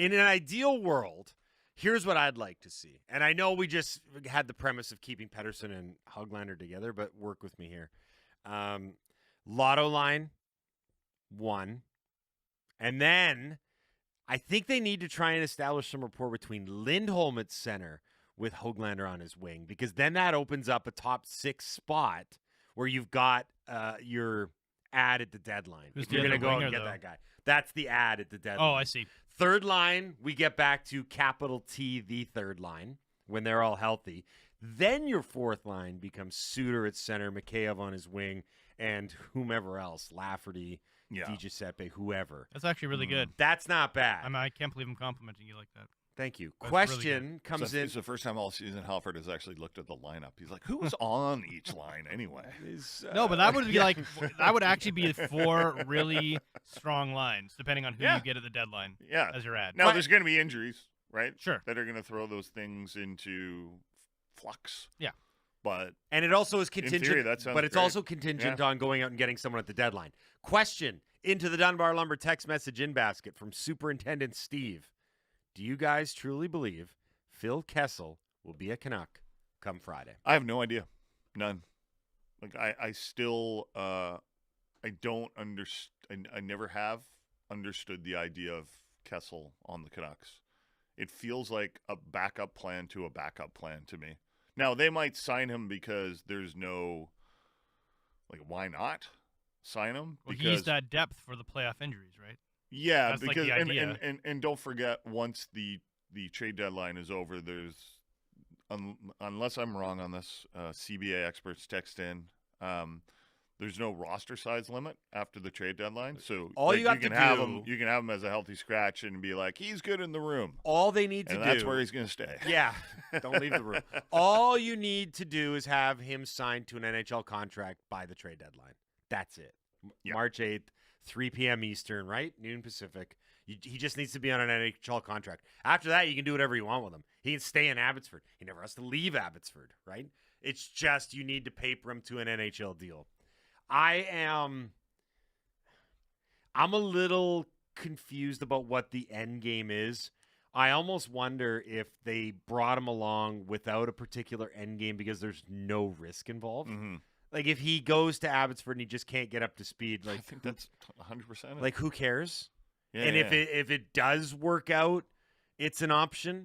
in an ideal world, here's what I'd like to see. And I know we just had the premise of keeping Pettersson and Höglander together, but work with me here. Lotto line, 1. And then I think they need to try and establish some rapport between Lindholm at center with Höglander on his wing, because then that opens up a top 6 spot where you've got your ad at the deadline. Who's if you're going to go out and get that guy. That's the ad at the deadline. Oh, I see. Third line, we get back to capital T, the third line, when they're all healthy. Then your fourth line becomes Suter at center, Mikheyev on his wing, and whomever else, Lafferty, DiGiuseppe, whoever. That's actually really good. That's not bad. I can't believe I'm complimenting you like that. Thank you. That's Question really comes in. It's the first time all season Halford has actually looked at the lineup. He's like, who's on each line anyway? No, but that would be like that would actually be 4 really strong lines, depending on who you get at the deadline. Yeah, as your ad. Now there's going to be injuries, right? Sure, that are going to throw those things into flux. Yeah, and it also is contingent. In theory, that sounds but it's great. also contingent on going out and getting someone at the deadline. Question into the Dunbar Lumber text message in basket from Superintendent Steve. Do you guys truly believe Phil Kessel will be a Canuck come Friday? I have no idea. None. Like I still I don't understand. I never have understood the idea of Kessel on the Canucks. It feels like a backup plan to a backup plan to me. Now they might sign him because there's no why not sign him? Well, because he's that depth for the playoff injuries, right? Yeah, that's because like the idea. And don't forget, once the trade deadline is over, there's unless I'm wrong on this, CBA experts text in. There's no roster size limit after the trade deadline, so all you can have him. You can have him as a healthy scratch and be like, he's good in the room. All they need to do. That's where he's going to stay. Yeah, don't leave the room. All you need to do is have him signed to an NHL contract by the trade deadline. That's it. Yep. March 8th. 3 p.m. Eastern, right? Noon Pacific. He just needs to be on an NHL contract. After that, you can do whatever you want with him. He can stay in Abbotsford. He never has to leave Abbotsford, right? It's just you need to paper him to an NHL deal. I'm a little confused about what the end game is. I almost wonder if they brought him along without a particular end game because there's no risk involved. Mm-hmm. Like, if he goes to Abbotsford and he just can't get up to speed, I think that's 100%. Like, who cares? Yeah, and if it does work out, it's an option.